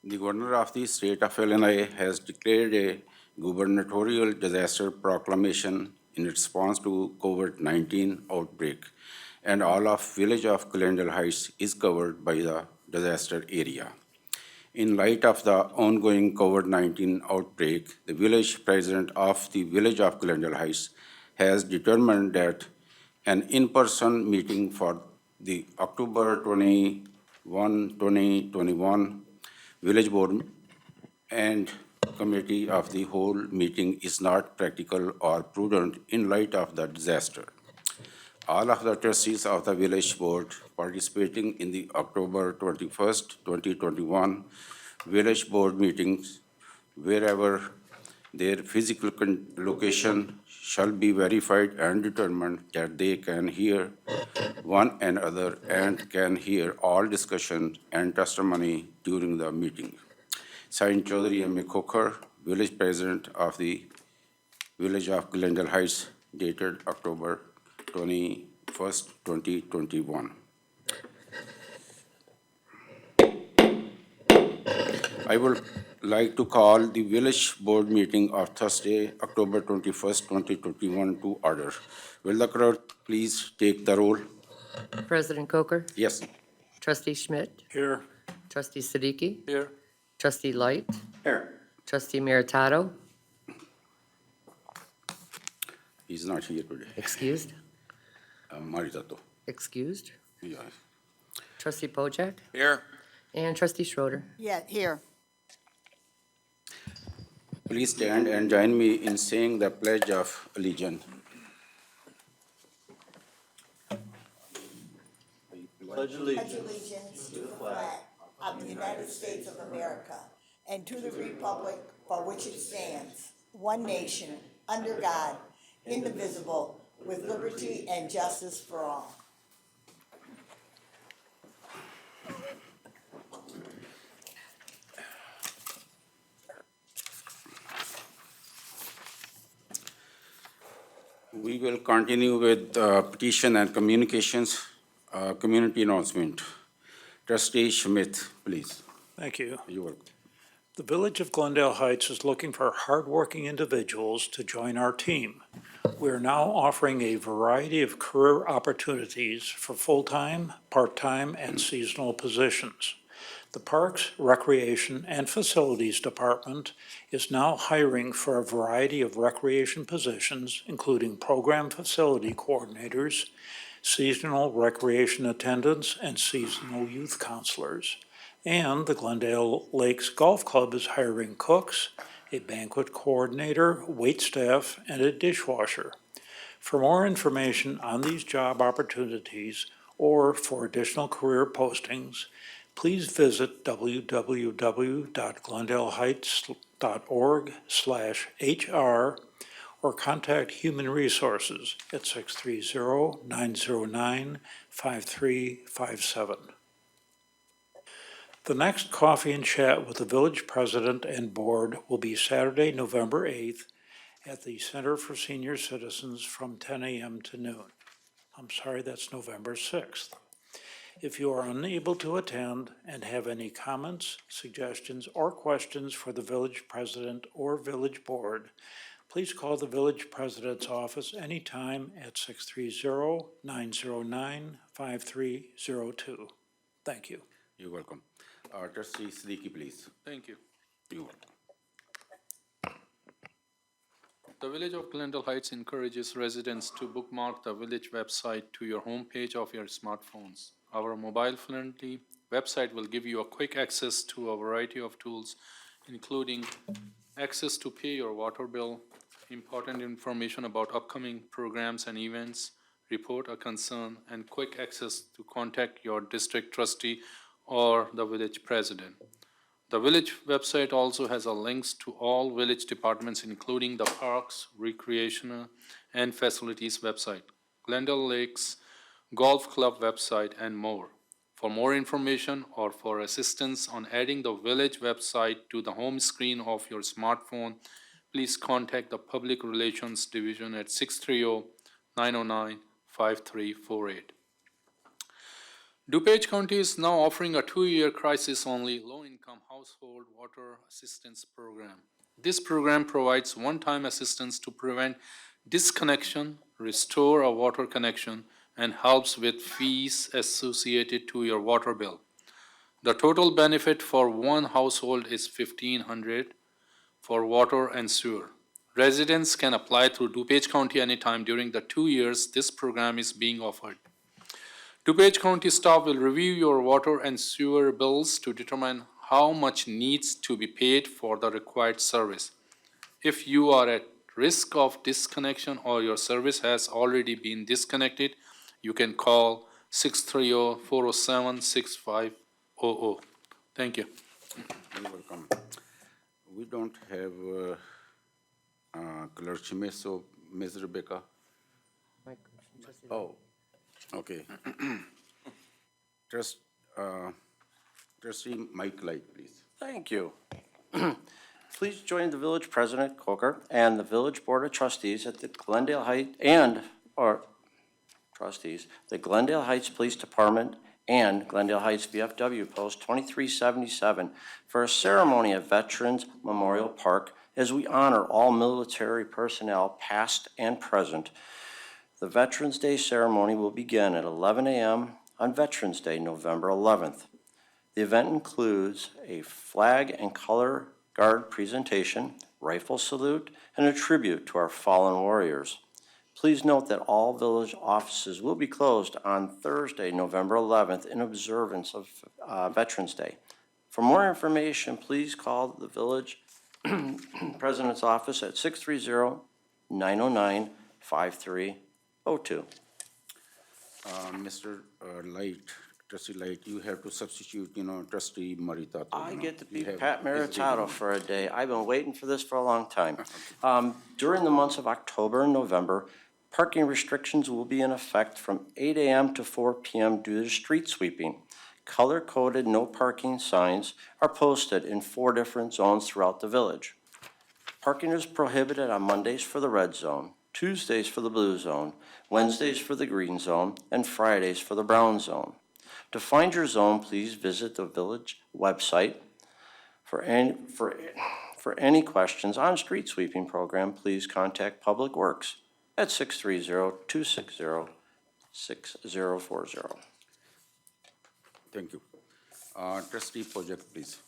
The Governor of the State of Illinois has declared a gubernatorial disaster proclamation in response to COVID-19 outbreak, and all of Village of Glendale Heights is covered by the disaster area. In light of the ongoing COVID-19 outbreak, the village president of the Village of Glendale Heights has determined that an in-person meeting for the October 21, 2021 Village Board and Committee of the whole meeting is not practical or prudent in light of the disaster. All of the trustees of the village board participating in the October 21st, 2021 village board meetings, wherever their physical location shall be verified and determined that they can hear one another and can hear all discussion and testimony during the meeting. Signed, Chaudhary M. A. Khokhar, village president of the Village of Glendale Heights, dated October 21st, 2021. I would like to call the village board meeting of Thursday, October 21st, 2021 to order. Will the clerk please take the roll? President Coker, Yes. Trustee Schmidt, Here. Trustee Siddiqui, Here. Trustee Light, Here. Trustee Meritato, He's not here today. excused, Maritato. excused, Yeah. Trustee Pojek, Here. and Trustee Schroeder. Yeah, here. Please stand and join me in saying the Pledge of Allegiance. Pledge allegiance to the flag of the United States of America and to the republic for which it stands, one nation, under God, indivisible, with liberty and justice for all. We will continue with petition and communications, community announcement. Trustee Schmidt, please. Thank you. You're welcome. The Village of Glendale Heights is looking for hardworking individuals to join our team. We are now offering a variety of career opportunities for full-time, part-time, and seasonal positions. The Parks, Recreation, and Facilities Department is now hiring for a variety of recreation positions, including program facility coordinators, seasonal recreation attendants, and seasonal youth counselors. And the Glendale Lakes Golf Club is hiring cooks, a banquet coordinator, waitstaff, and a dishwasher. For more information on these job opportunities or for additional career postings, please visit www.glendaleheights.org/HR or contact Human Resources at 630-909-5357. The next coffee and chat with the village president and board will be Saturday, November 8th at the Center for Senior Citizens from 10 a.m. to noon. I'm sorry, that's November 6th. If you are unable to attend and have any comments, suggestions, or questions for the village president or village board, please call the village president's office anytime at 630-909-5302. Thank you. You're welcome. Trustee Siddiqui, please. Thank you. You're welcome. The Village of Glendale Heights encourages residents to bookmark the village website to your homepage of your smartphones. Our mobile-friendly website will give you a quick access to a variety of tools, including access to pay your water bill, important information about upcoming programs and events, report a concern, and quick access to contact your district trustee or the village president. The village website also has links to all village departments, including the Parks, Recreation, and Facilities website, Glendale Lakes Golf Club website, and more. For more information or for assistance on adding the village website to the home screen of your smartphone, please contact the Public Relations Division at 630-909-5348. DuPage County is now offering a 2-year crisis-only low-income housing Household Water Assistance Program. This program provides one-time assistance to prevent disconnection, restore a water connection, and helps with fees associated to your water bill. The total benefit for one household is $1,500 for water and sewer. Residents can apply through DuPage County anytime during the 2 years this program is being offered. DuPage County staff will review your water and sewer bills to determine how much needs to be paid for the required service. If you are at risk of disconnection or your service has already been disconnected, you can call 630-407-6500. Thank you. You're welcome. We don't have clergyman, so Ms. Rebecca. Oh, okay. Trustee Mike Light, please. Thank you. Please join the village president, Coker, and the village board of trustees at the Glendale Heights the Glendale Heights Police Department and Glendale Heights VFW Post 2377 for a ceremony at Veterans Memorial Park as we honor all military personnel, past and present. The Veterans Day ceremony will begin at 11 a.m. on Veterans Day, November 11th. The event includes a flag and color guard presentation, rifle salute, and a tribute to our fallen warriors. Please note that all village offices will be closed on Thursday, November 11th, in observance of Veterans Day. For more information, please call the village president's office at 630-909-5302. Mr. Light, Trustee Light, you have to substitute, Trustee Maritato. I get to be You have- Pat Maritato for a day. I've been waiting for this for a long time. During the months of October and November, parking restrictions will be in effect from 8 a.m. to 4 p.m. due to street sweeping. Color-coded no parking signs are posted in 4 different zones throughout the village. Parking is prohibited on Mondays for the red zone, Tuesdays for the blue zone, Wednesdays for the green zone, and Fridays for the brown zone. To find your zone, please visit the village website. For any questions on street sweeping program, please contact Public Works at 630-260-6040. Thank you. Trustee Pojek, please.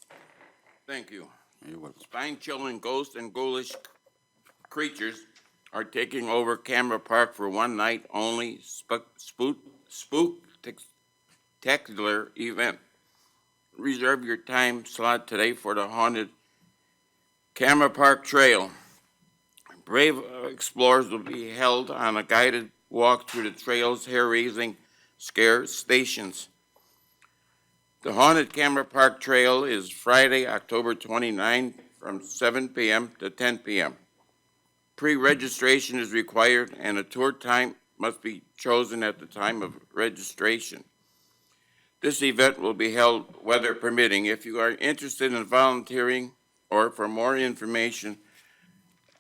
Thank you. You're welcome. Spine-chilling ghosts and ghoulish creatures are taking over Camera Park for one night only spook-tacular event. Reserve your time slot today for the haunted Camera Park Trail. Brave explorers will be held on a guided walk through the trail's hair-raising scare stations. The Haunted Camera Park Trail is Friday, October 29, from 7 p.m. to 10 p.m. Pre-registration is required, and a tour time must be chosen at the time of registration. This event will be held weather permitting. If you are interested in volunteering or for more information,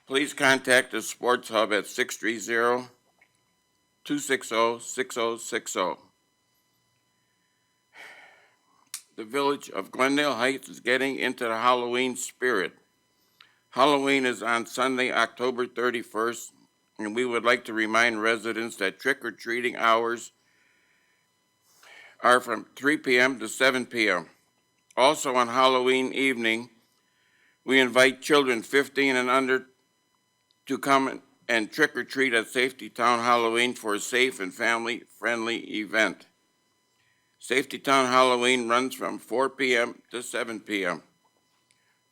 please contact the Sports Hub at 630-260-6060. The village of Glendale Heights is getting into the Halloween spirit. Halloween is on Sunday, October 31st, and we would like to remind residents that trick-or-treating hours are from 3 p.m. to 7 p.m. Also on Halloween evening, we invite children 15 and under to come and trick-or-treat at Safety Town Halloween for a safe and family-friendly event. Safety Town Halloween runs from 4 p.m. to 7 p.m.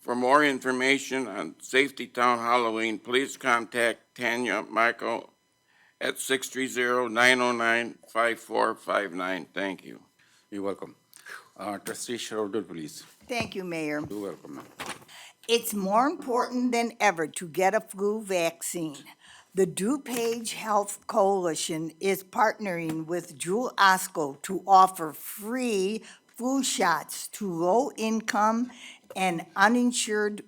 For more information on Safety Town Halloween, please contact Tanya Michael at 630-909-5459. Thank you. You're welcome. Trustee Schroeder, please. Thank you, Mayor. You're welcome, ma'am. It's more important than ever to get a flu vaccine. The DuPage Health Coalition is partnering with Jewel Osco to offer free flu shots to low-income and uninsured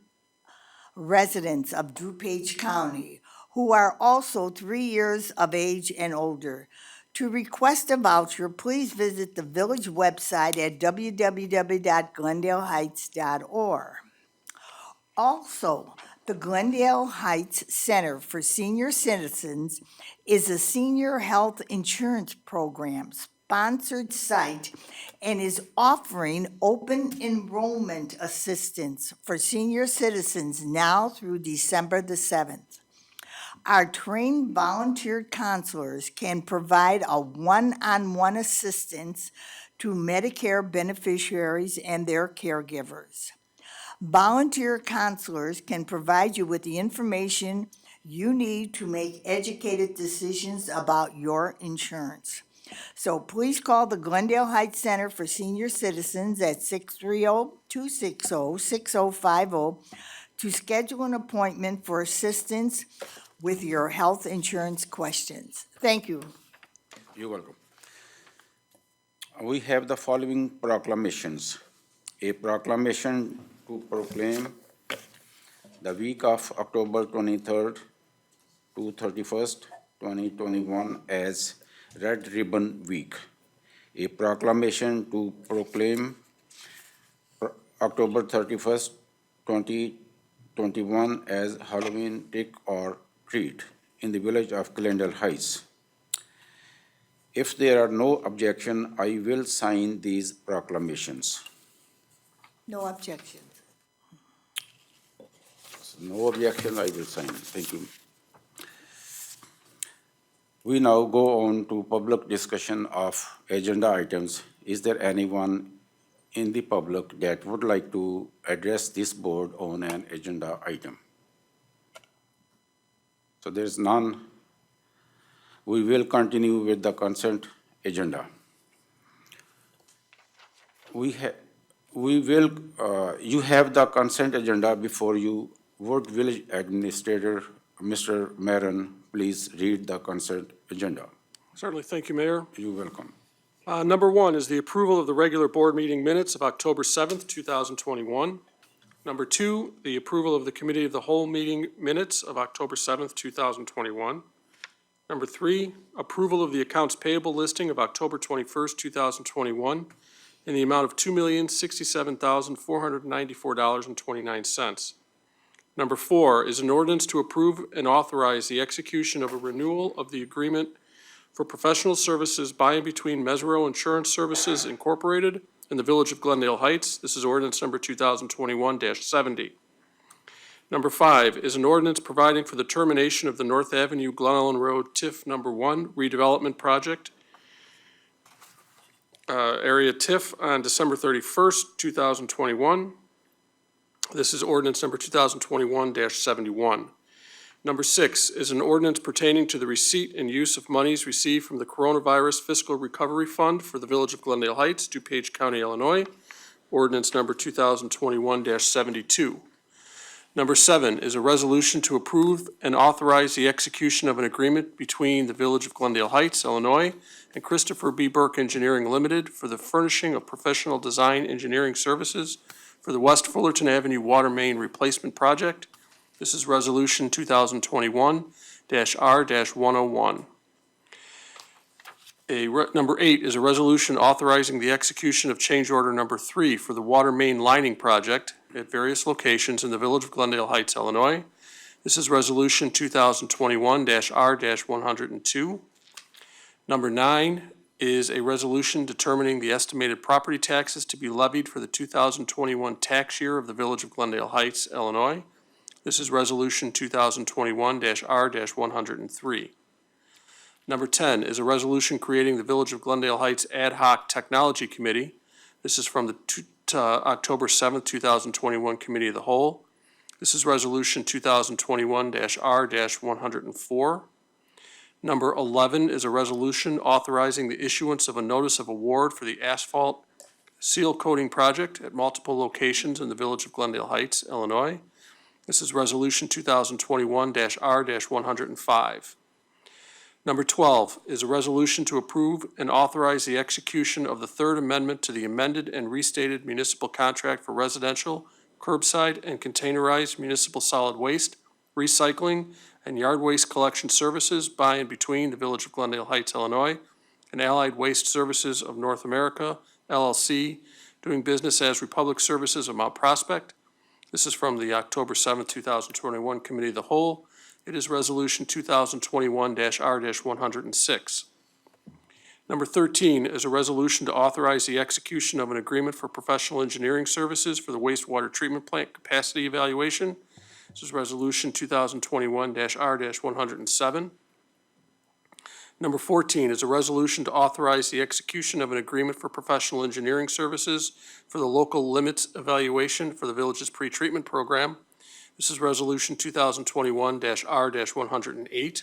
residents of DuPage County who are also 3 years of age and older. To request a voucher, please visit the village website at www.glendaleheights.org. Also, the Glendale Heights Center for Senior Citizens is a senior health insurance program sponsored site and is offering open enrollment assistance for senior citizens now through December the 7th. Our trained volunteer counselors can provide a one-on-one assistance to Medicare beneficiaries and their caregivers. Volunteer counselors can provide you with the information you need to make educated decisions about your insurance. So please call the Glendale Heights Center for Senior Citizens at 630-260-6050 to schedule an appointment for assistance with your health insurance questions. Thank you. You're welcome. We have the following proclamations. A proclamation to proclaim the week of October 23rd to 31st, 2021 as Red Ribbon Week. A proclamation to proclaim October 31st, 2021 as Halloween Trick or Treat in the village of Glendale Heights. If there are no objection, I will sign these proclamations. No objections. No objection, I will sign. Thank you. We now go on to public discussion of agenda items. Is there anyone in the public that would like to address this board on an agenda item? So there is none. We will continue with the consent agenda. You have the consent agenda before you. Would Village Administrator, Mr. Maron, please read the consent agenda? Certainly. Thank you, Mayor. You're welcome. Number one is the approval of the regular board meeting minutes of October 7th, 2021. Number two, the approval of the Committee of the Whole meeting minutes of October 7th, 2021. Number three, approval of the accounts payable listing of October 21st, 2021 in the amount of $2,067,494.29. Number four is an ordinance to approve and authorize the execution of a renewal of the agreement for professional services by and between Mesero Insurance Services Incorporated and the Village of Glendale Heights. This is ordinance number 2021-70. Number five is an ordinance providing for the termination of the North Avenue Glen Ellen Road TIF number 1 redevelopment project, area TIF on December 31st, 2021. This is ordinance number 2021-71. Number six is an ordinance pertaining to the receipt and use of monies received from the Coronavirus Fiscal Recovery Fund for the Village of Glendale Heights, DuPage County, Illinois, ordinance number 2021-72. Number seven is a resolution to approve and authorize the execution of an agreement between the Village of Glendale Heights, Illinois, and Christopher B. Burke Engineering Limited for the furnishing of professional design engineering services for the West Fullerton Avenue Water Main Replacement Project. This is Resolution 2021-R-101. Number eight is a resolution authorizing the execution of change order number 3 for the water main lining project at various locations in the Village of Glendale Heights, Illinois. This is Resolution 2021-R-102. Number 9 is a resolution determining the estimated property taxes to be levied for the 2021 tax year of the Village of Glendale Heights, Illinois. This is Resolution 2021-R-103. Number 10 is a resolution creating the Village of Glendale Heights Ad Hoc Technology Committee. This is from the October 7th, 2021 Committee of the Whole. This is Resolution 2021-R-104. Number 11 is a resolution authorizing the issuance of a notice of award for the asphalt seal coating project at multiple locations in the Village of Glendale Heights, Illinois. This is Resolution 2021-R-105. Number 12 is a resolution to approve and authorize the execution of the Third Amendment to the amended and restated municipal contract for residential, curbside, and containerized municipal solid waste, recycling, and yard waste collection services by and between the Village of Glendale Heights, Illinois, and Allied Waste Services of North America, LLC, doing business as Republic Services of Mount Prospect. This is from the October 7th, 2021 Committee of the Whole. It is Resolution 2021-R-106. Number 13 is a resolution to authorize the execution of an agreement for professional engineering services for the wastewater treatment plant capacity evaluation. This is Resolution 2021-R-107. Number 14 is a resolution to authorize the execution of an agreement for professional engineering services for the local limits evaluation for the village's pretreatment program. This is Resolution 2021-R-108.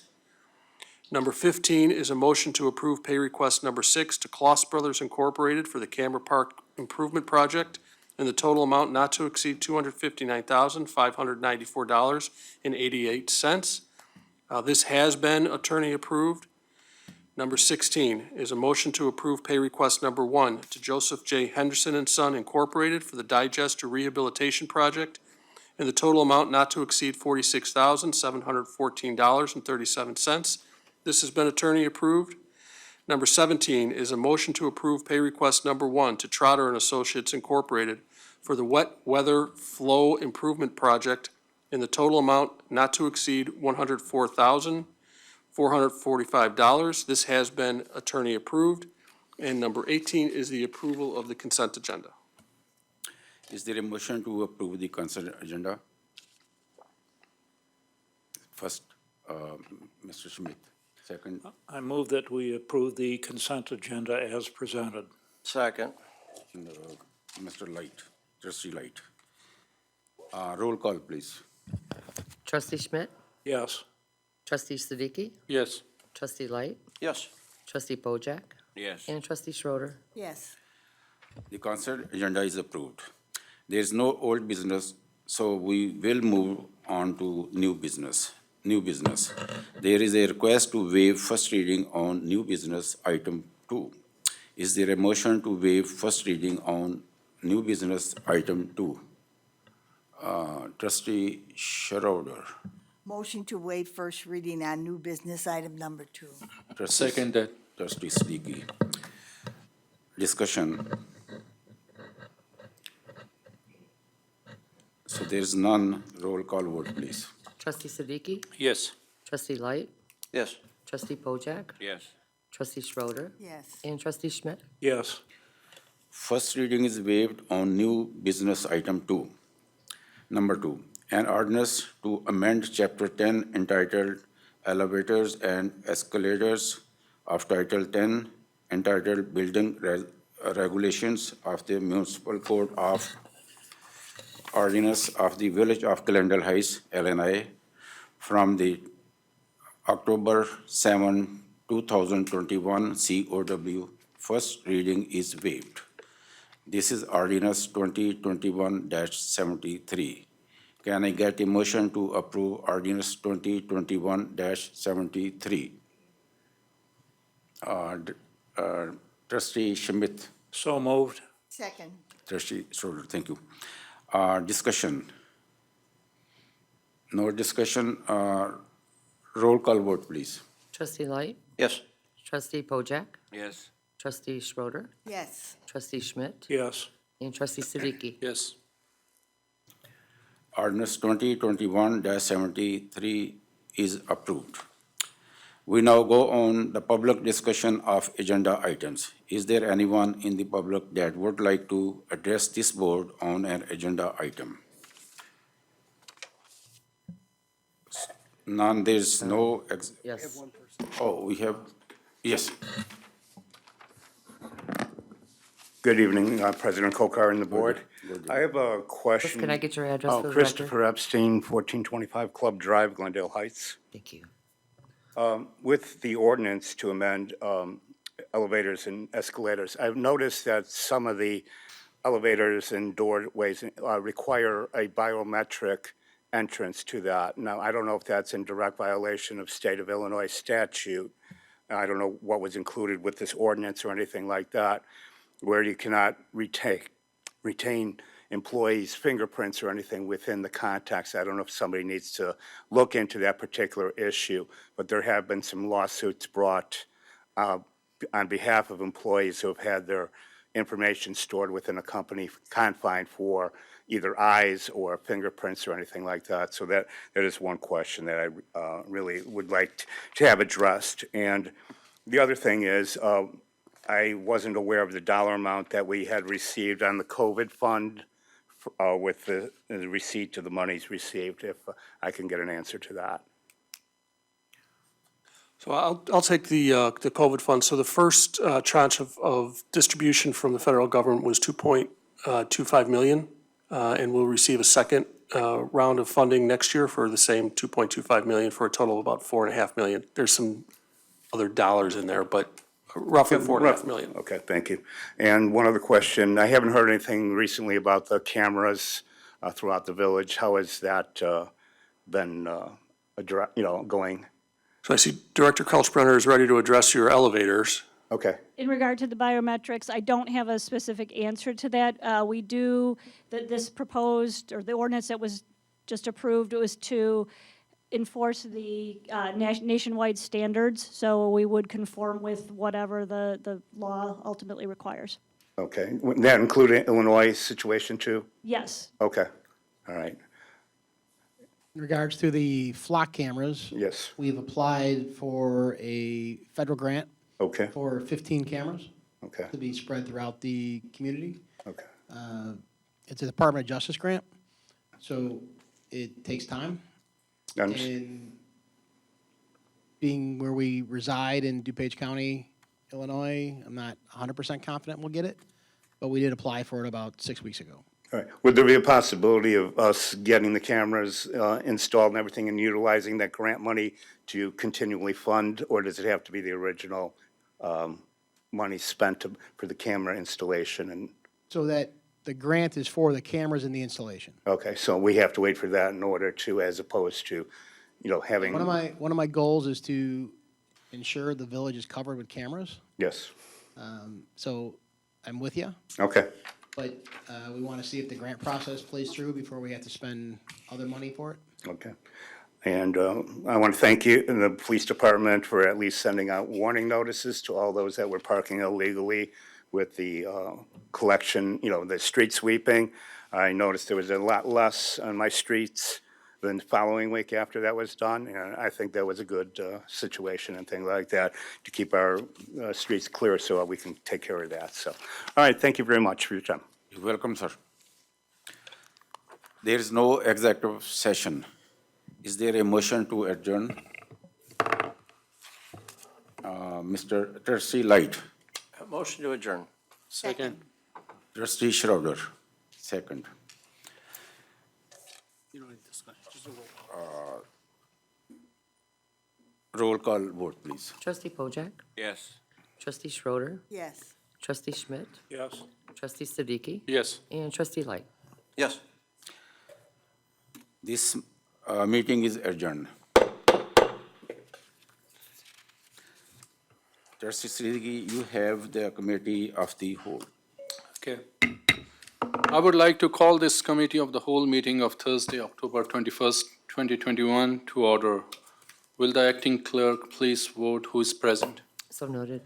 Number 15 is a motion to approve pay request number 6 to Kloss Brothers Incorporated for the Camera Park Improvement Project in the total amount not to exceed $259,594.88. This has been attorney approved. Number 16 is a motion to approve pay request number 1 to Joseph J. Henderson and Son Incorporated for the Digester Rehabilitation Project in the total amount not to exceed $46,714.37. This has been attorney approved. Number 17 is a motion to approve pay request number 1 to Trotter and Associates Incorporated for the Wet Weather Flow Improvement Project in the total amount not to exceed $104,445. This has been attorney approved. And number 18 is the approval of the consent agenda. Is there a motion to approve the consent agenda? First, Mr. Schmidt. Second, I move that we approve the consent agenda as presented. Second. Mr. Light, Trustee Light. Roll call, please. Trustee Schmidt? Yes. Trustee Siddiqui? Yes. Trustee Light? Yes. Trustee Pojek? Yes. And Trustee Schroeder. Yes. The consent agenda is approved. There is no old business, so we will move on to new business. There is a request to waive first reading on new business item 2. Is there a motion to waive first reading on new business item 2? Trustee Schroeder. Motion to waive first reading on new business item number 2. Second that. Trustee Siddiqui. Discussion. So there is none. Roll call vote, please. Trustee Siddiqui? Yes. Trustee Light? Yes. Trustee Pojek? Yes. Trustee Schroeder. Yes. And Trustee Schmidt? Yes. First reading is waived on new business item 2. Number 2, an ordinance to amend Chapter 10 entitled Elevators and Escalators of Title 10 entitled Building Regulations of the Municipal Code of Ordinance of the Village of Glendale Heights, Illinois, from the October 7, 2021 COW. First reading is waived. This is Ordinance 2021-73. Can I get a motion to approve Ordinance 2021-73? Trustee Schmidt. So moved. Second. Trustee Schroeder, thank you. Discussion. No discussion. Roll call vote, please. Trustee Light? Yes. Trustee Pojek? Yes. Trustee Schroeder. Yes. Trustee Schmidt? Yes. And Trustee Siddiqui? Yes. Ordinance 2021-73 is approved. We now go on the public discussion of agenda items. Is there anyone in the public that would like to address this board on an agenda item? None, there's no. Yes. Oh, we have, yes. Good evening, President Kokar and the board. I have a question. Can I get your address for the record? Christopher Epstein, 1425 Club Drive, Glendale Heights. Thank you. With the ordinance to amend elevators and escalators, I've noticed that some of the elevators and doorways require a biometric entrance to that. Now, I don't know if that's in direct violation of state of Illinois statute. I don't know what was included with this ordinance or anything like that, where you cannot retain employees' fingerprints or anything within the context. I don't know if somebody needs to look into that particular issue, but there have been some lawsuits brought on behalf of employees who have had their information stored within a company confined for either eyes or fingerprints or anything like that. So that is one question that I really would like to have addressed. And the other thing is, I wasn't aware of the dollar amount that we had received on the COVID fund with the receipt of the monies received, if I can get an answer to that. So I'll take the COVID fund. So the first tranche of distribution from the federal government was 2.25 million, and we'll receive a second round of funding next year for the same 2.25 million, for a total of about 4.5 million. There's some other dollars in there, but roughly 4.5 million. Okay, thank you. And one other question, I haven't heard anything recently about the cameras throughout the village. How has that been, going? So I see Director Kulchbrenner is ready to address your elevators. Okay, In regard to the biometrics, I don't have a specific answer to that. We do, this proposed, or the ordinance that was just approved, was to enforce the nationwide standards, so we would conform with whatever the law ultimately requires. okay. Would that include Illinois situation too? Yes. Okay, all right, In regards to the flock cameras, yes, we've applied for a federal grant okay, for 15 cameras okay, to be spread throughout the community. okay, It's a Department of Justice grant, so it takes time. Unders- And being where we reside in DuPage County, Illinois, I'm not 100% confident we'll get it, but we did apply for it about 6 weeks ago. all right. Would there be a possibility of us getting the cameras installed and everything and utilizing that grant money to continually fund, or does it have to be the original money spent for the camera installation? And, So that the grant is for the cameras and the installation. okay, so we have to wait for that in order to, as opposed to, having. One of my goals is to ensure the village is covered with cameras. Yes, So I'm with you, okay, but we want to see if the grant process plays through before we have to spend other money for it. okay. And I want to thank you and the police department for at least sending out warning notices to all those that were parking illegally with the collection, the street sweeping. I noticed there was a lot less on my streets than the following week after that was done, and I think that was a good situation and things like that to keep our streets clear so that we can take care of that. So, all right, thank you very much for your time. You're welcome, sir. There is no executive session. Is there a motion to adjourn? Mr. Trustee Light, Motion to adjourn. Second. Trustee Schroeder, second. Roll call vote, please. Trustee Pojek, Yes. Trustee Schroeder, Yes. Trustee Schmidt, Yes. Trustee Siddiqui, Yes. and Trustee Light. Yes. This meeting is adjourned. Trustee Siddiqui, you have the committee of the whole. Okay. I would like to call this committee of the whole meeting of Thursday, October 21st, 2021 to order. Will the acting clerk please vote who is present? So noted.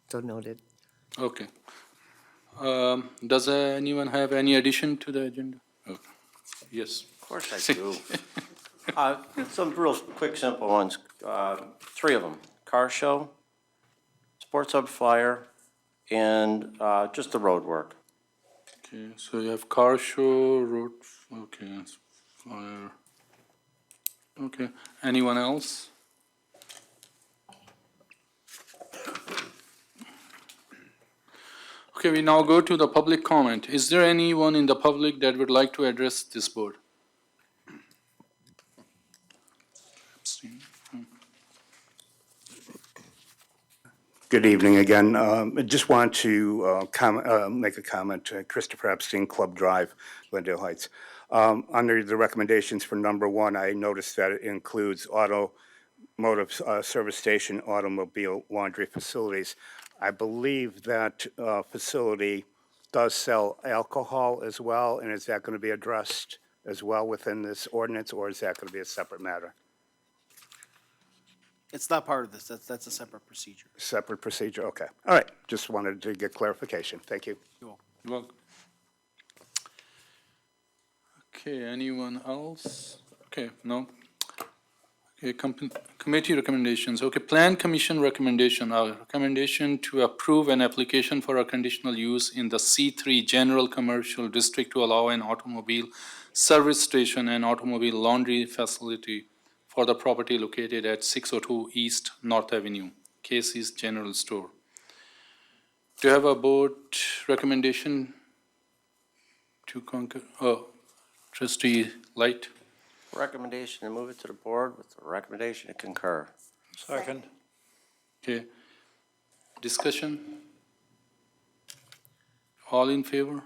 So noted. Okay. Does anyone have any addition to the agenda? Okay. Yes. Of course I do. Some real quick, simple ones. 3 of them: car show, sports hub flyer, and just the road work. Okay, so you have car show, road, okay, fire. Okay, anyone else? Okay, we now go to the public comment. Is there anyone in the public that would like to address this board? Good evening again. I just want to make a comment to Christopher Epstein, Club Drive, Glendale Heights. Under the recommendations for number 1, I noticed that it includes automotive service station, automobile laundry facilities. I believe that facility does sell alcohol as well, and is that going to be addressed as well within this ordinance, or is that going to be a separate matter? It's not part of this. That's a separate procedure. Separate procedure, okay. All right, just wanted to get clarification. Thank you. Welcome. Okay, anyone else? Okay, no. Okay, committee recommendations. Okay, Plan Commission recommendation. Our recommendation to approve an application for a conditional use in the C3 General Commercial District to allow an automobile service station and automobile laundry facility for the property located at 602 East North Avenue, Casey's General Store. Do you have a board recommendation to concur? Oh, Trustee Light. Recommendation to move it to the board with the recommendation to concur. Second. Okay. Discussion? All in favor?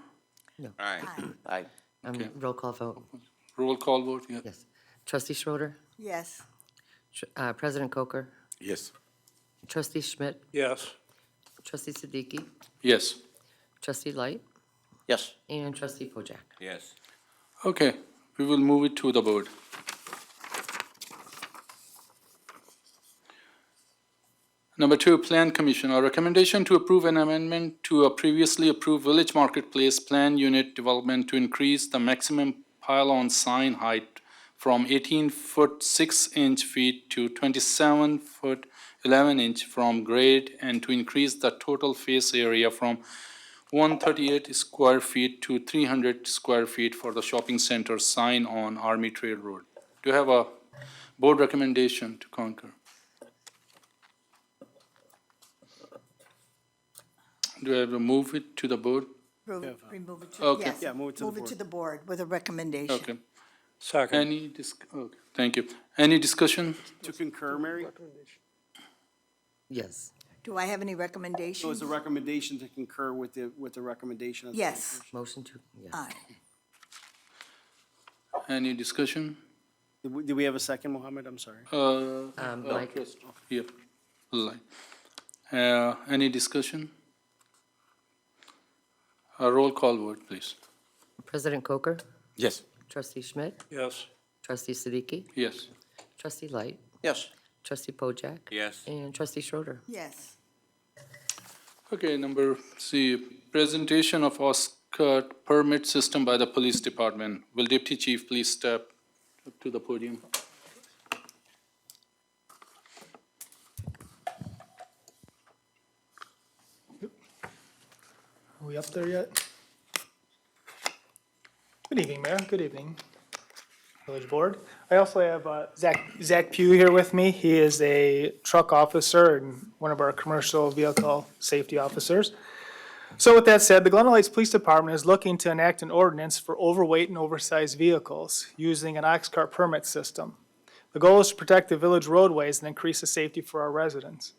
Aye. Aye. Okay. Roll call vote. Roll call vote, yeah. Yes. Trustee Schroeder, Yes. President Coker, Yes. Trustee Schmidt, Yes. Trustee Siddiqui, Yes. Trustee Light, Yes. and Trustee Pojek. Yes. Okay, we will move it to the board. Number 2, Plan Commission. Our recommendation to approve an amendment to a previously approved Village Marketplace Plan Unit development to increase the maximum pylon sign height from 18-foot 6-inch feet to 27-foot 11-inch from grade, and to increase the total face area from 138 square feet to 300 square feet for the shopping center sign on Army Trail Road. Do you have a board recommendation to concur? Do I have to move it to the board? Remove it to, Okay. yes. Yeah, move it to the Move it to the board with a recommendation. Okay. Second. Okay, thank you. Any discussion? To concur, Mary? Yes. Do I have any So recommendations? is the recommendation to concur with the recommendation of the? Yes. Motion to, yes. Aye. Any discussion? Did we have a second, Mohammed? I'm sorry. Mike. Yeah. Any discussion? A roll call vote, please. President Coker, Yes. Trustee Schmidt, Yes. Trustee Siddiqui, Yes. Trustee Light, Yes. Trustee Pojek, Yes. and Trustee Schroeder. Yes. Okay, number C, presentation of Oscar permit system by the police department. Will Deputy Chief please step up to the podium? Are we up there yet? Good evening, Mayor. Good evening, Village Board. I also have Zach Pugh here with me. He is a truck officer and one of our commercial vehicle safety officers. So with that said, the Glendale Heights Police Department is looking to enact an ordinance for overweight and oversized vehicles using an ox cart permit system. The goal is to protect the village roadways and increase the safety for our residents.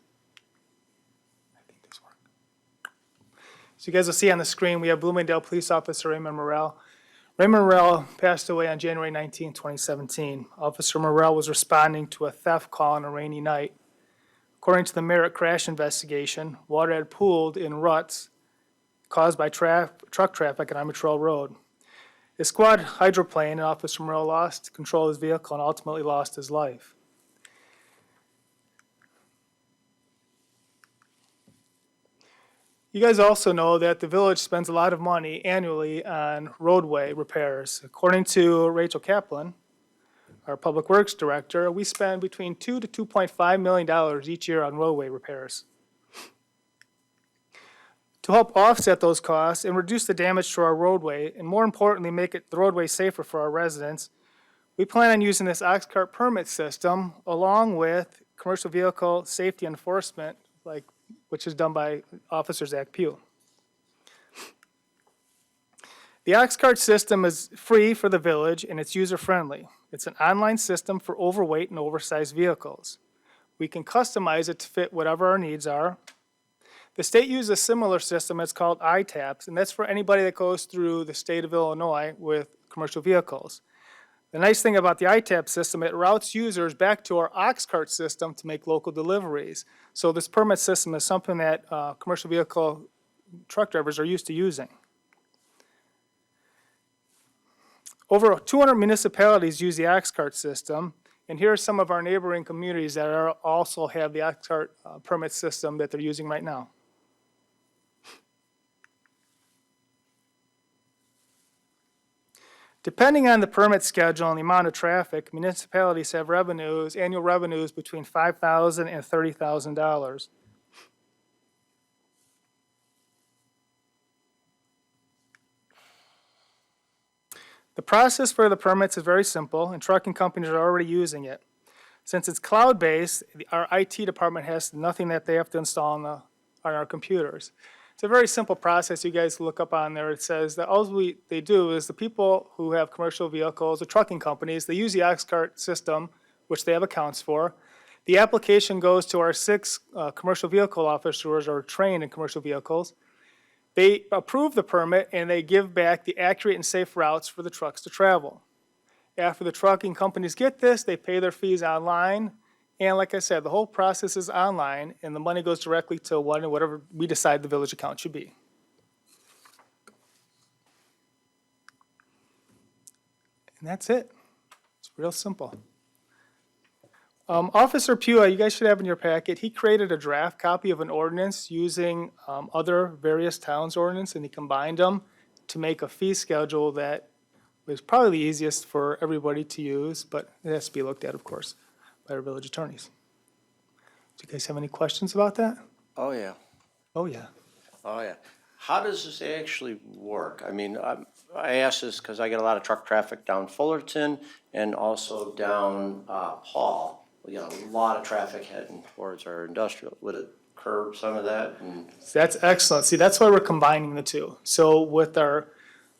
So you guys will see on the screen, we have Bloomingdale Police Officer Raymond Morrell. Raymond Morrell passed away on January 19, 2017. Officer Morrell was responding to a theft call on a rainy night. According to the Merritt crash investigation, water had pooled in ruts caused by truck traffic on Army Trail Road. His squad hydroplaned and Officer Morrell lost control of his vehicle and ultimately lost his life. You guys also know that the village spends a lot of money annually on roadway repairs. According to Rachel Kaplan, our Public Works Director, we spend between $2 to $2.5 million each year on roadway repairs. To help offset those costs and reduce the damage to our roadway, and more importantly, make the roadway safer for our residents, we plan on using this ox cart permit system along with commercial vehicle safety enforcement, which is done by Officer Zach Pugh. The ox cart system is free for the village and it's user-friendly. It's an online system for overweight and oversized vehicles. We can customize it to fit whatever our needs are. The state uses a similar system, it's called ITAPS, and that's for anybody that goes through the state of Illinois with commercial vehicles. The nice thing about the ITAP system, it routes users back to our ox cart system to make local deliveries. So this permit system is something that commercial vehicle truck drivers are used to using. Over 200 municipalities use the ox cart system, And here are some of our neighboring communities that are also have the ox cart permit system that they're using right now. Depending on the permit schedule and the amount of traffic, municipalities have revenues, annual revenues between $5,000 and $30,000. The process for the permits is very simple, and trucking companies are already using it. Since it's cloud-based, our IT department has nothing that they have to install on our computers. It's a very simple process you guys look up on there. It says that all they do is the people who have commercial vehicles, the trucking companies, they use the ox cart system, which they have accounts for. The application goes to our 6 commercial vehicle officers who are trained in commercial vehicles. They approve the permit and they give back the accurate and safe routes for the trucks to travel. After the trucking companies get this, they pay their fees online. And like I said, the whole process is online and the money goes directly to whatever we decide the village account should be. And that's it. It's real simple. Officer Pugh, you guys should have in your packet, he created a draft copy of an ordinance using other various towns' ordinance, and he combined them to make a fee schedule that was probably the easiest for everybody to use, but it has to be looked at, of course, by our village attorneys. Do you guys have any questions about that? Oh, yeah. Oh, yeah. Oh, yeah. How does this actually work? I mean, I ask this because I get a lot of truck traffic down Fullerton and also down Paul. You know, a lot of traffic heading towards our industrial. Would it curb some of that? And That's excellent. See, that's why we're combining the two. So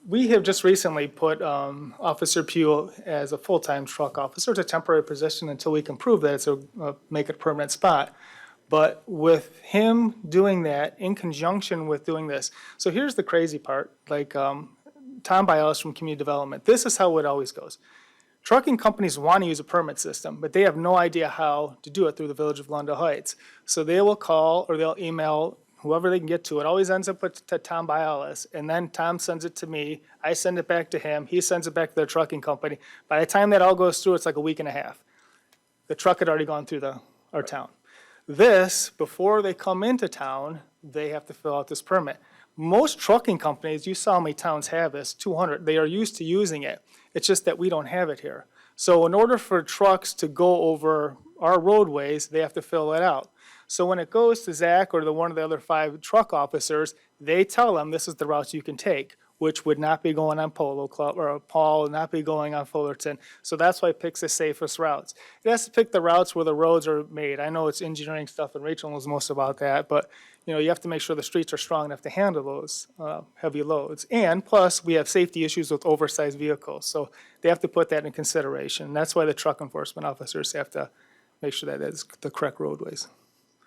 we have just recently put Officer Pugh as a full-time truck officer. It's a temporary position until we can prove that it's make it a permanent spot. But with him doing that in conjunction with doing this, so here's the crazy part, like Tom Bialis from Community Development, this is how it always goes. Trucking companies want to use a permit system, but they have no idea how to do it through the Village of Glendale Heights. So they will call or they'll email whoever they can get to. It always ends up to Tom Bialis, and then Tom sends it to me. I send it back to him. He sends it back to their trucking company. By the time that all goes through, it's like a week and a half. The truck had already gone through our town. This, before they come into town, they have to fill out this permit. Most trucking companies, you saw how many towns have this, 200, they are used to using it. It's just that we don't have it here. So in order for trucks to go over our roadways, they have to fill it out. So when it goes to Zach or one of the other 5 truck officers, they tell them this is the routes you can take, which would not be going on Polo Club, or Paul would not be going on Fullerton. So that's why it picks the safest routes. It has to pick the routes where the roads are made. I know it's engineering stuff, and Rachel knows most about that, but you have to make sure the streets are strong enough to handle those heavy loads. And plus, we have safety issues with oversized vehicles, so they have to put that in consideration. That's why the truck enforcement officers have to make sure that it's the correct roadways.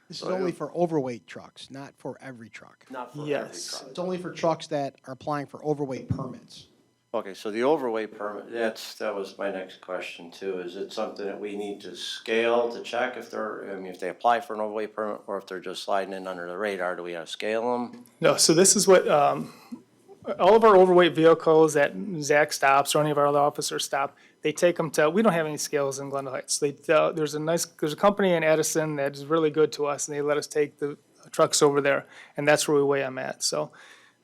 This is only for overweight trucks, not for every truck. not for every Yes. truck. It's only for trucks that are applying for overweight permits. Okay, so the overweight permit, that was my next question too. Is it something that we need to scale to check if if they apply for an overweight permit or if they're just sliding in under the radar? Do we have to scale them? No, so this is what, all of our overweight vehicles that Zach stops or any of our other officers stop, they take them to, we don't have any scales in Glendale Heights. There's a company in Addison that is really good to us, and they let us take the trucks over there, and that's where we weigh them at. So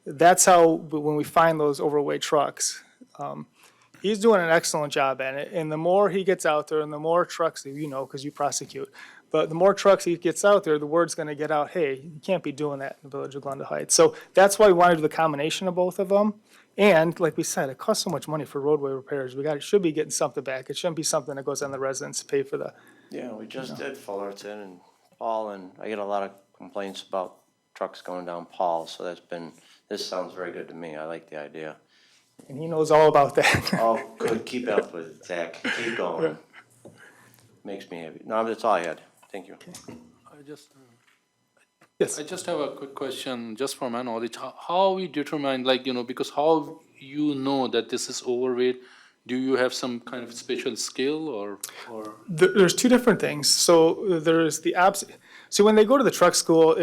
that's how, when we find those overweight trucks, he's doing an excellent job at it. And the more he gets out there and the more trucks, because you prosecute, but the more trucks he gets out there, the word's going to get out, hey, you can't be doing that in the Village of Glendale Heights. So that's why we want to do the combination of both of them. And like we said, it costs so much money for roadway repairs. Should be getting something back. It shouldn't be something that goes on the residents to pay for the. Yeah, we just did Fullerton and Paul, and I get a lot of complaints about trucks going down Paul, so this sounds very good to me. I like the idea. And he knows all about that. Oh, good, keep up with it, Zach, keep going. Makes me happy. No, that's all I had. Thank you. Yes. I just have a quick question, just for my knowledge. How we determine, because how you know that this is overweight? Do you have some kind of special skill or? There's 2 different things. So there's the opposite. So when they go to the truck school,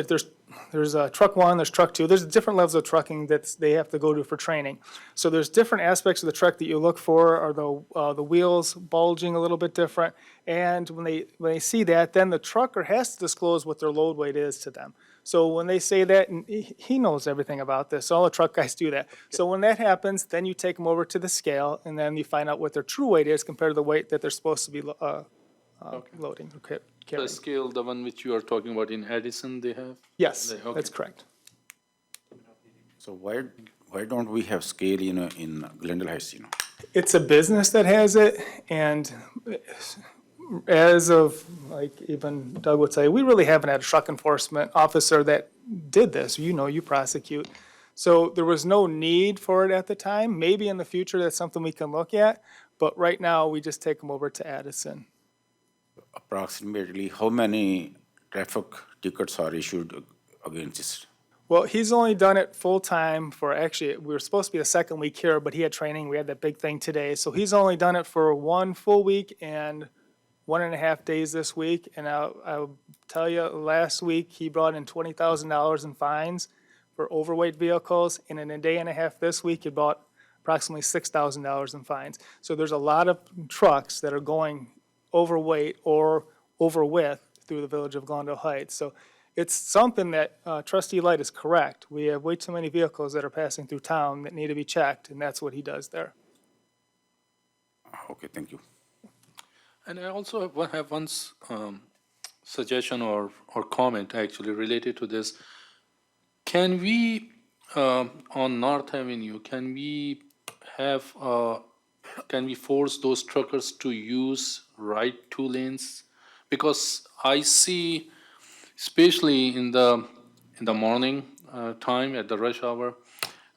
there's truck one, there's truck two, there's different levels of trucking that they have to go to for training. So there's different aspects of the truck that you look for, are the wheels bulging a little bit different. And when they see that, then the trucker has to disclose what their load weight is to them. So when they say that, and he knows everything about this, all the truck guys do that. So when that happens, then you take them over to the scale, and then you find out what their true weight is compared to the weight that they're supposed to be loading or The carrying. scale, the one which you are talking about in Addison, they have? Yes, Okay. that's correct. So why don't we have scale, in Glendale Heights, It's a business that has it, and as of, like even Doug would say, we really haven't had a truck enforcement officer that did this. You prosecute. So there was no need for it at the time. Maybe in the future, that's something we can look at, but right now, we just take them over to Addison. Approximately how many traffic tickets are issued against this? Well, he's only done it full-time for, actually, we were supposed to be the second week here, but he had training, we had that big thing today. So he's only done it for 1 full week and 1.5 days this week. And I'll tell you, last week, he brought in $20,000 in fines for overweight vehicles. And in a day and a half this week, he brought approximately $6,000 in fines. So there's a lot of trucks that are going overweight or over width through the village of Glendale Heights. So it's something that Trustee Light is correct. We have way too many vehicles that are passing through town that need to be checked, and that's what he does there. Okay, thank you. And I also have one suggestion or comment actually related to this. Can we, on North Avenue, can we force those truckers to use right two lanes? Because I see, especially in the morning time at the rush hour,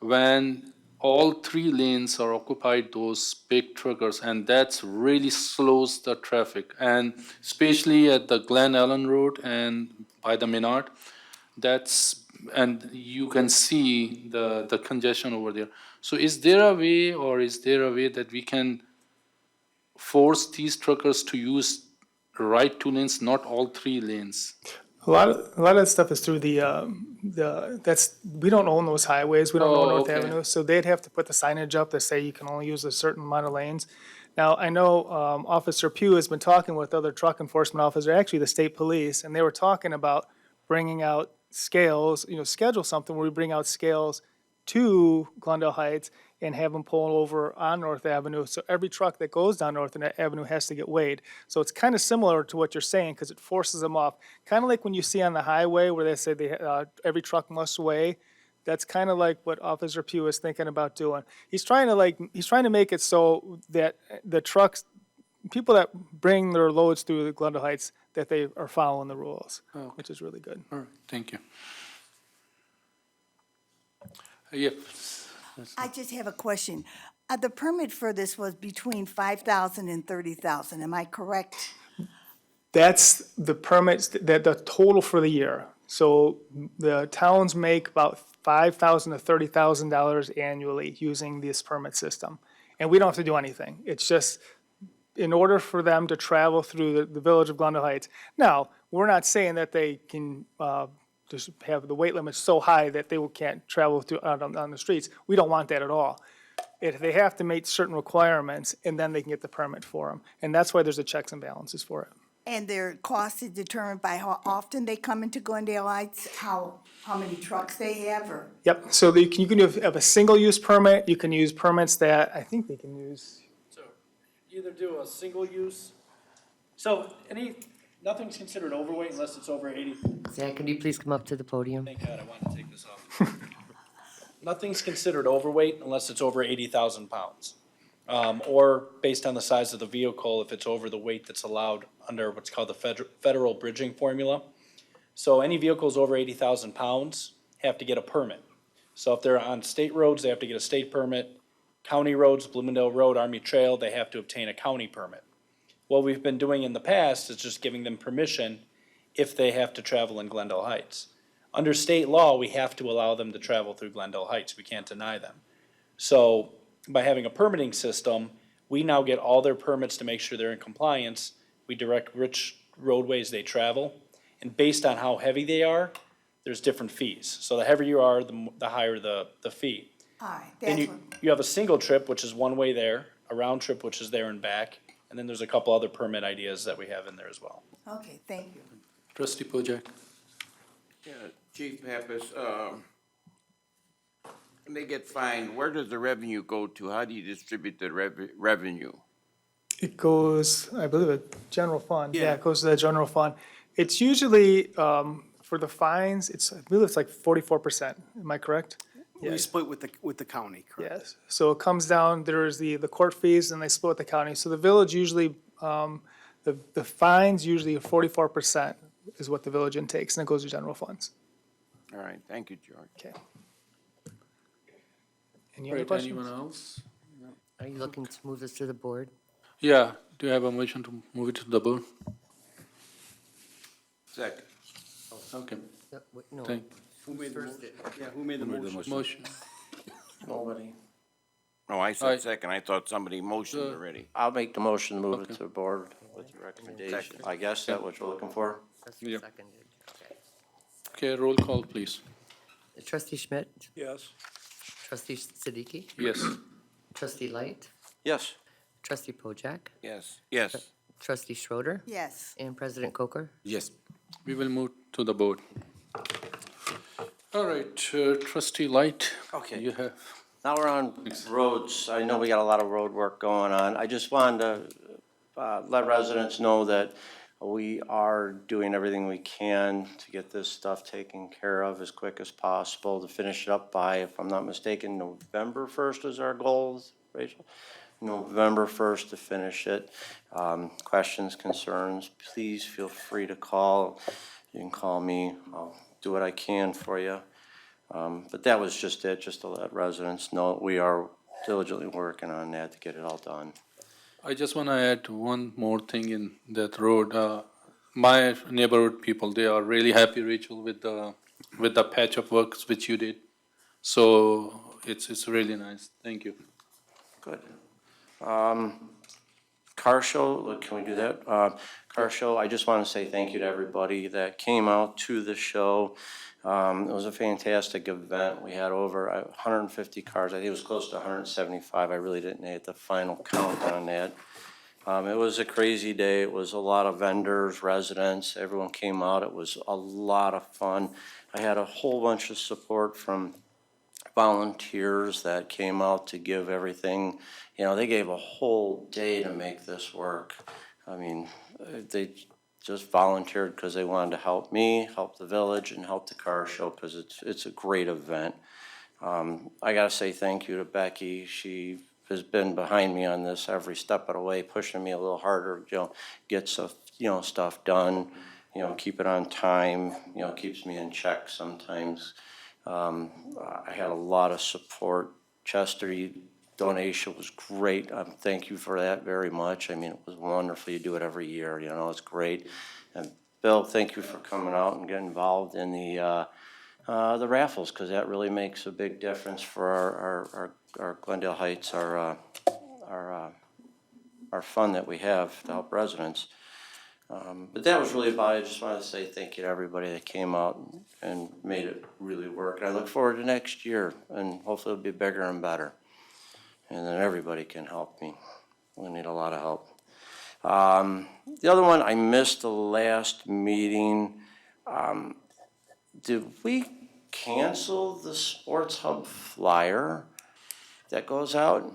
when all three lanes are occupied, those big truckers, and that really slows the traffic. And especially at the Glen Ellen Road and by the Menard, and you can see the congestion over there. So is there a way that we can force these truckers to use right two lanes, not all three lanes? A lot of that stuff is through we don't own those highways, we don't own North okay. Avenue, so they'd have to put the signage up that say you can only use a certain amount of lanes. Now, I know Officer Pugh has been talking with other truck enforcement officers, actually the state police, and they were talking about bringing out scales, schedule something where we bring out scales to Glendale Heights and have them pull over on North Avenue. So every truck that goes down North Avenue has to get weighed. So it's kind of similar to what you're saying because it forces them off. Kind of like when you see on the highway where they say every truck must weigh. That's kind of like what Officer Pugh is thinking about doing. He's trying to make it so that the trucks, people that bring their loads through the Glendale Heights, that they are following the rules, which is really good. All right, thank you. Yep. I just have a question. The permit for this was between $5,000 and $30,000, am I correct? That's the permits, that the total for the year. So the towns make about $5,000 to $30,000 annually using this permit system. And we don't have to do anything. It's just in order for them to travel through the village of Glendale Heights. Now, we're not saying that they can just have the weight limit so high that they can't travel through on the streets. We don't want that at all. They have to meet certain requirements, and then they can get the permit for them. And that's why there's a checks and balances for it. And their cost is determined by how often they come into Glendale Heights, how many trucks they have, or? Yep, so you can have a single-use permit, you can use permits that, I think they can use, So either do a single use, nothing's considered overweight unless it's over 80. Zach, can you please come up to the podium? Thank God I wanted to take this off. Nothing's considered overweight unless it's over 80,000 pounds. Or based on the size of the vehicle, if it's over the weight that's allowed under what's called the federal bridging formula. So any vehicles over 80,000 pounds have to get a permit. So if they're on state roads, they have to get a state permit. County roads, Bloomingdale Road, Army Trail, they have to obtain a county permit. What we've been doing in the past is just giving them permission if they have to travel in Glendale Heights. Under state law, we have to allow them to travel through Glendale Heights. We can't deny them. So by having a permitting system, we now get all their permits to make sure they're in compliance. We direct which roadways they travel. And based on how heavy they are, there's different fees. So the heavier you are, the higher the fee. All right, Then that's you, what, you have a single trip, which is one way there, a round trip, which is there and back, and then there's a couple other permit ideas that we have in there as well. okay, thank you. Trustee Pojek? Yeah, Chief Pappas, when they get fined, where does the revenue go to? How do you distribute the revenue? It goes, I believe, general fund. Yeah, Yeah. it goes to the general fund. It's usually, for the fines, I believe it's like 44%. Am I correct? We split with the county, correct? Yes. So it comes down, there's the court fees and they split with the county. So the village usually, the fines usually 44% is what the village intakes and it goes to general funds. All right, thank you, George. Okay. Any other Right, questions? anyone else? Are you looking to move this to the board? Yeah, do you have a motion to move it to the board? Second. Okay, No. thank, Who made the First motion? Yeah, who made the motion? motion. Nobody. Oh, I Aye. said second. I thought somebody motioned Uh, already. I'll make the motion to move it Okay. to the board with the recommendation. I guess that's what you're looking for? Trustee Yep. seconded. Okay. Okay, roll call, please. Trustee Schmidt? Yes. Trustee Siddiqui? Yes. Trustee Light? Yes. Trustee Pojek? Yes, yes. Trustee Schroeder? Yes, And President Coker? Yes. We will move to the board. All right, trustee Light. Okay. You have, Now we're on roads. I know we got a lot of road work going on. I just wanted to let residents know that we are doing everything we can to get this stuff taken care of as quick as possible, to finish it up by, if I'm not mistaken, November 1st is our goal, Rachel? November 1st to finish it. Questions, concerns, please feel free to call. You can call me. I'll do what I can for you. But that was just it, just to let residents know we are diligently working on that to get it all done. I just want to add one more thing in that road. My neighborhood people, they are really happy, Rachel, with the patch of works which you did. So it's really nice. Thank you. Good. Car show, look, can we do that? Car show, I just want to say thank you to everybody that came out to the show. It was a fantastic event. We had over 150 cars. I think it was close to 175. I really didn't get the final count on that. It was a crazy day. It was a lot of vendors, residents, everyone came out. It was a lot of fun. I had a whole bunch of support from volunteers that came out to give everything. You know, they gave a whole day to make this work. I mean, they just volunteered because they wanted to help me, help the village, and help the car show because it's a great event. I gotta say thank you to Becky. She has been behind me on this every step of the way, pushing me a little harder, get stuff, stuff done, keep it on time, keeps me in check sometimes. I had a lot of support. Chester, your donation was great. Thank you for that very much. I mean, it was wonderful. You do it every year, it's great. And Bill, thank you for coming out and getting involved in the raffles, because that really makes a big difference for our Glendale Heights, our fund that we have to help residents. But that was really about it. I just wanted to say thank you to everybody that came out and made it really work. And I look forward to next year, and hopefully it'll be bigger and better. And then everybody can help me. We need a lot of help. The other one, I missed the last meeting. Did we cancel the Sports Hub flyer that goes out?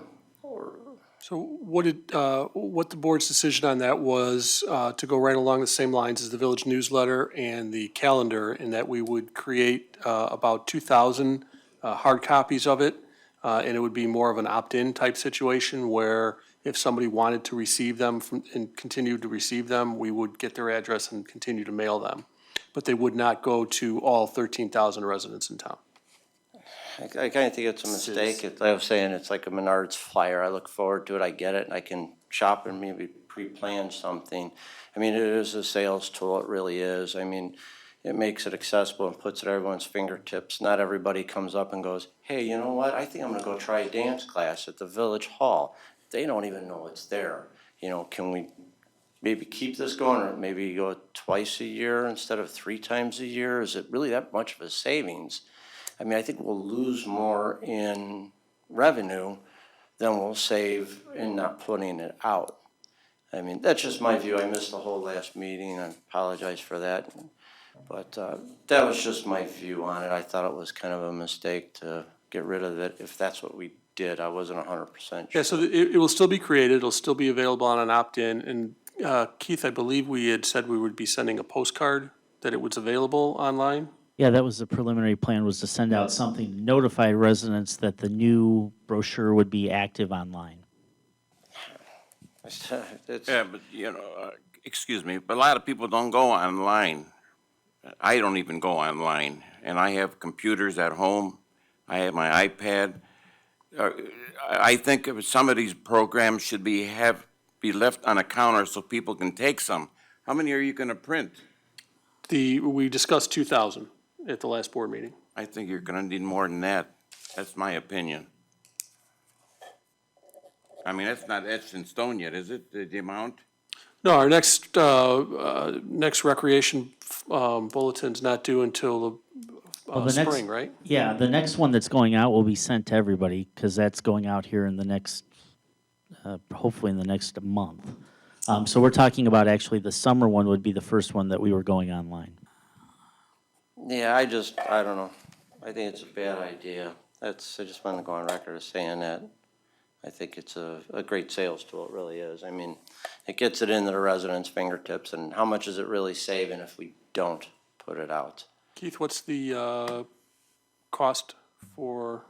So what the board's decision on that was to go right along the same lines as the village newsletter and the calendar, in that we would create about 2,000 hard copies of it, and it would be more of an opt-in type situation where if somebody wanted to receive them and continued to receive them, we would get their address and continue to mail them. But they would not go to all 13,000 residents in town. I kind of think it's a mistake. Like I was saying, it's like a Menards flyer. I look forward to it, I get it, and I can shop and maybe pre-plan something. I mean, it is a sales tool, it really is. I mean, it makes it accessible and puts it at everyone's fingertips. Not everybody comes up and goes, hey, you know what, I think I'm gonna go try a dance class at the village hall. They don't even know it's there. Can we maybe keep this going, or maybe go twice a year instead of 3 times a year? Is it really that much of a savings? I mean, I think we'll lose more in revenue than we'll save in not putting it out. I mean, that's just my view. I missed the whole last meeting. I apologize for that. But that was just my view on it. I thought it was kind of a mistake to get rid of it, if that's what we did. I wasn't 100% sure. Yeah, so it will still be created, it'll still be available on an opt-in, and Keith, I believe we had said we would be sending a postcard that it was available online. Yeah, that was the preliminary plan, was to send out something to notify residents that the new brochure would be active online. It's, Yeah, but, excuse me, but a lot of people don't go online. I don't even go online, and I have computers at home. I have my iPad. I think if some of these programs should be left on a counter so people can take some. How many are you gonna print? We discussed 2,000 at the last board meeting. I think you're gonna need more than that. That's my opinion. I mean, that's not etched in stone yet, is it, the amount? No, our next recreation bulletin's not due until Well, the the next- spring, right? Yeah, the next one that's going out will be sent to everybody, because that's going out here in the next, hopefully in the next month. So we're talking about actually the summer one would be the first one that we were going online. yeah, I don't know. I think it's a bad idea. I just want to go on record as saying that. I think it's a great sales tool, it really is. I mean, it gets it into the residents' fingertips, and how much is it really saving if we don't put it out? Keith, what's the cost for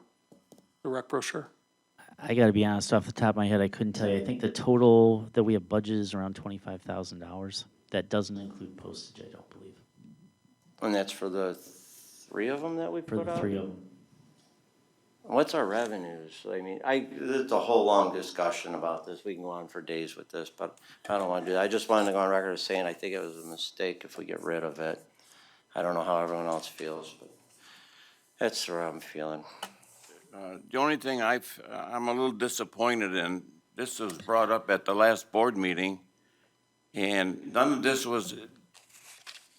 the rec brochure? I gotta be honest, off the top of my head, I couldn't tell you. I think the total that we have budgeted is around $25,000. That doesn't include postage, I don't believe, And that's for the 3 of them that we for put the out? 3 of them. What's our revenues? I mean, it's a whole long discussion about this. We can go on for days with this, but I don't want to do that. I just wanted to go on record as saying I think it was a mistake if we get rid of it. I don't know how everyone else feels, but that's where I'm feeling. The only thing I'm a little disappointed in, this was brought up at the last board meeting, and none of this was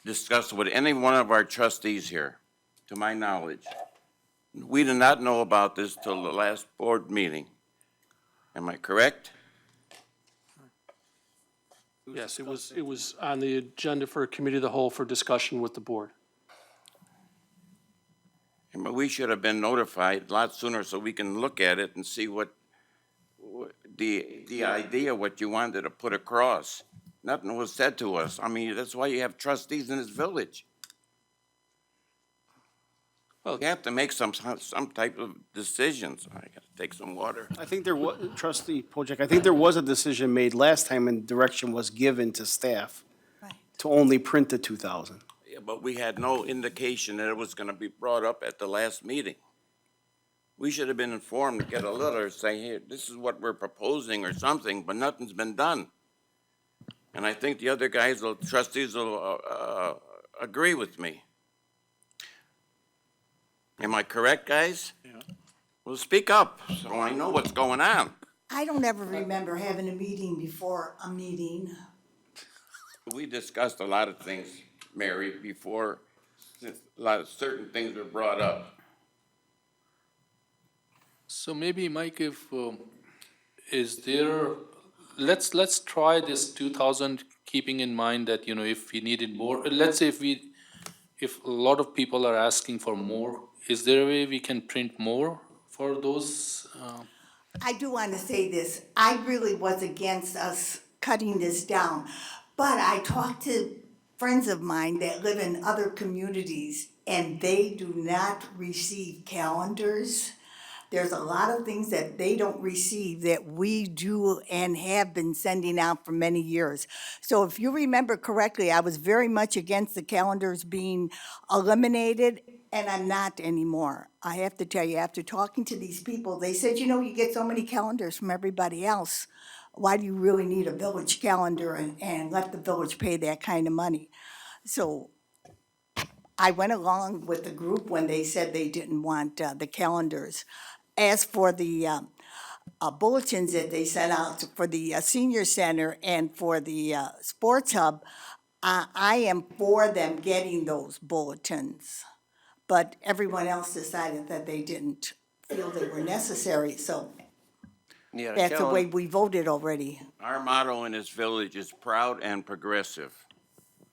discussed with any one of our trustees here, to my knowledge. We did not know about this till the last board meeting. Am I correct? Yes, it was on the agenda for a committee of the whole for discussion with the board. But we should have been notified a lot sooner so we can look at it and see what the idea, what you wanted to put across. Nothing was said to us. I mean, that's why you have trustees in this village. Well, You have to make some type of decisions. I gotta take some water. I think there was, trustee Pojek, I think there was a decision made last time and direction was given to staff Right. to only print the 2,000. Yeah, but we had no indication that it was gonna be brought up at the last meeting. We should have been informed to get a letter saying, hey, this is what we're proposing or something, but nothing's been done. And I think the other guys, the trustees will agree with me. Am I correct, guys? Yeah. Well, speak up, so I know what's going on. I don't ever remember having a meeting before a meeting. We discussed a lot of things, Mary, before a lot of certain things were brought up. So maybe, Mike, is there, let's try this 2,000, keeping in mind that, if we needed more, let's say if a lot of people are asking for more, is there a way we can print more for those? I do want to say this. I really was against us cutting this down. But I talked to friends of mine that live in other communities, and they do not receive calendars. There's a lot of things that they don't receive that we do and have been sending out for many years. So if you remember correctly, I was very much against the calendars being eliminated, and I'm not anymore. I have to tell you, after talking to these people, they said, you get so many calendars from everybody else. Why do you really need a village calendar and let the village pay that kind of money? So I went along with the group when they said they didn't want the calendars. As for the bulletins that they sent out for the senior center and for the sports hub, I am for them getting those bulletins. But everyone else decided that they didn't feel they were necessary, so Yeah, that's the way Kellen, we voted already. Our motto in this village is proud and progressive.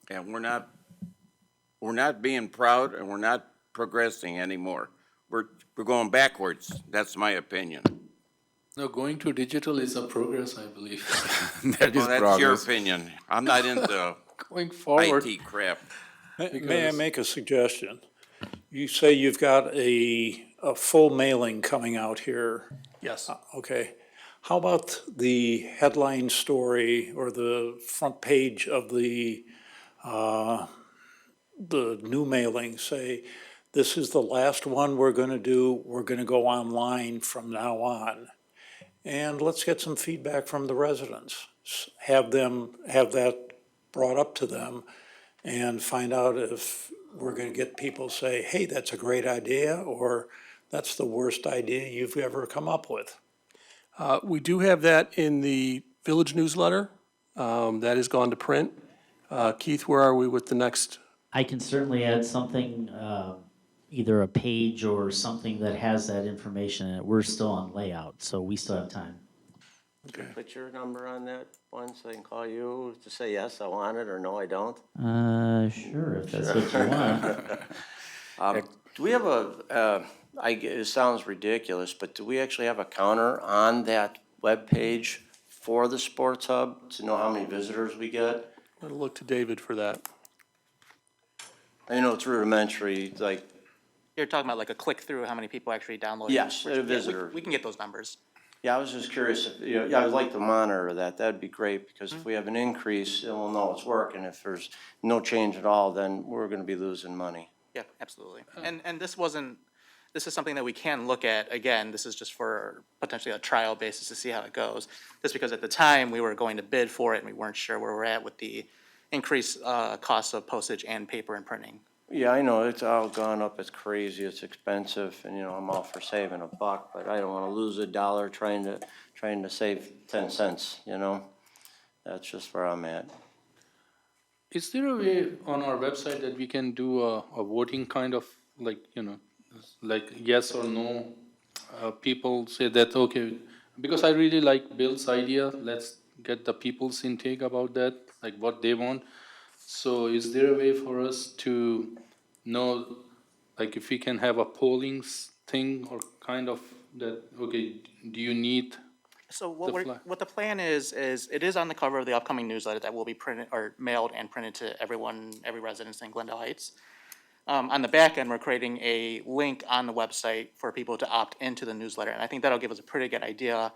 And we're not being proud and we're not progressing anymore. We're going backwards. That's my opinion. No, going to digital is a progress, I believe. That is Well, that's your progress. opinion. I'm not into Going forward. IT crap. May I make a suggestion? You say you've got a full mailing coming out here. Yes. Okay. How about the headline story or the front page of the new mailing, say, this is the last one we're gonna do, we're gonna go online from now on. And let's get some feedback from the residents. Have that brought up to them and find out if we're gonna get people say, hey, that's a great idea, or that's the worst idea you've ever come up with. We do have that in the village newsletter. That has gone to print. Keith, where are we with the next? I can certainly add something, either a page or something that has that information in it. We're still on layout, so we still have time. put your number on that one so I can call you to say, yes, I want it, or no, I don't. Sure, if that's what you want. Do we have it sounds ridiculous, but do we actually have a counter on that webpage for the sports hub to know how many visitors we get? I'll look to David for that. I know it's rudimentary, like, You're talking about like a click-through, how many people actually download? Yes, it? a Yeah, visitor. We can get those numbers. yeah, I was just curious if, I would like to monitor that. That'd be great, because if we have an increase, then we'll know it's working. If there's no change at all, then we're gonna be losing money. Yeah, absolutely. And this is something that we can look at. Again, this is just for potentially a trial basis to see how it goes. Just because at the time, we were going to bid for it and we weren't sure where we're at with the increased costs of postage and paper and printing. Yeah, I know, it's all gone up, it's crazy, it's expensive, and, I'm all for saving a buck, but I don't wanna lose $1 trying to save 10 cents, That's just where I'm at. Is there a way on our website that we can do a voting kind of, like, like yes or no? People say that, okay, because I really like Bill's idea, let's get the people's intake about that, like what they want. So is there a way for us to know, like if we can have a polling thing or kind of that, okay, do you need? So The what the plan is it is on the cover of the upcoming newsletter that will be printed or mailed and printed to every resident in Glendale Heights. On the back end, we're creating a link on the website for people to opt into the newsletter. And I think that'll give us a pretty good idea.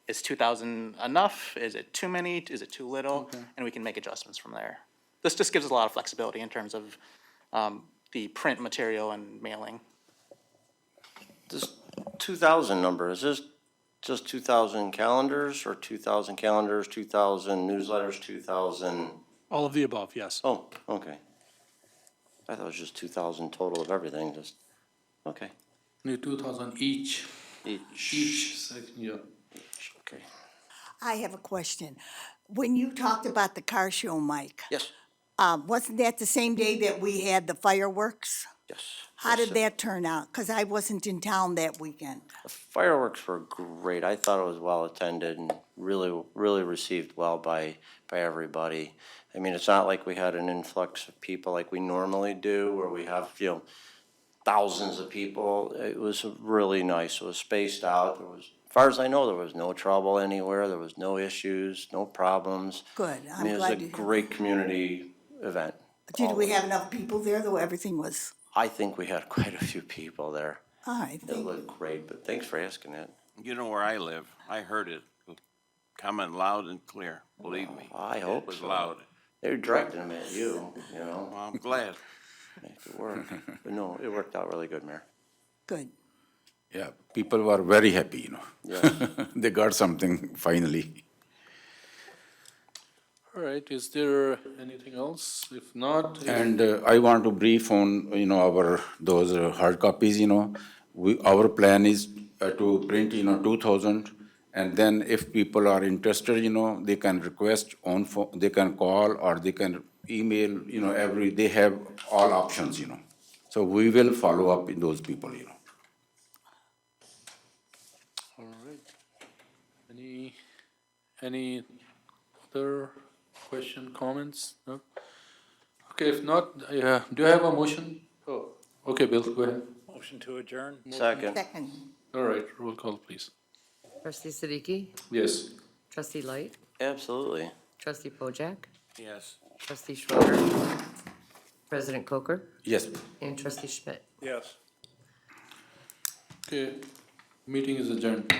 Is 2,000 enough? Is it too many? Is it too little? And we can make adjustments from there. This just gives us a lot of flexibility in terms of the print material and mailing. This 2,000 number, is this just 2,000 calendars, or 2,000 calendars, 2,000 newsletters, 2,000? All of the above, yes. Oh, okay. I thought it was just 2,000 total of everything, okay. 2,000 each. Each section, yeah. Okay. I have a question. When you talked about the car show, Mike, Yes, wasn't that the same day that we had the fireworks? yes. How did that turn out? Because I wasn't in town that weekend. The fireworks were great. I thought it was well attended and really, really received well by everybody. I mean, it's not like we had an influx of people like we normally do, where we have, thousands of people. It was really nice. It was spaced out. There was, as far as I know, there was no trouble anywhere. There was no issues, no problems. Good, I I'm mean, it glad was to a hear. great community event. Did we have enough people there, though everything was, I think we had quite a few people there. all right, It thank you. looked great, but thanks for asking that. You know where I live. I heard it coming loud and clear, believe me. I hope It was so. loud. They were directing them at you, Well, I'm glad. make it work. But no, it worked out really good, Mayor. Good. Yeah, people were very happy, Yeah. They got something finally. All right, is there anything else? If not, And I want to brief on, those hard copies, our plan is to print, 2,000 And then if people are interested, they can request on phone, they can call or they can email, they have all options. So we will follow up in those people. All right. Any other question, comments? No? Okay, if not, do you have a motion? Oh, okay, Bill, go ahead. Motion to adjourn? Second. Second. All right, roll call, please. Trustee Siddiqui? Yes. Trustee Light? Absolutely. Trustee Pojek? Yes. Trustee Schroeder, President Coker, Yes. and Trustee Schmidt. Yes. Okay, meeting is adjourned.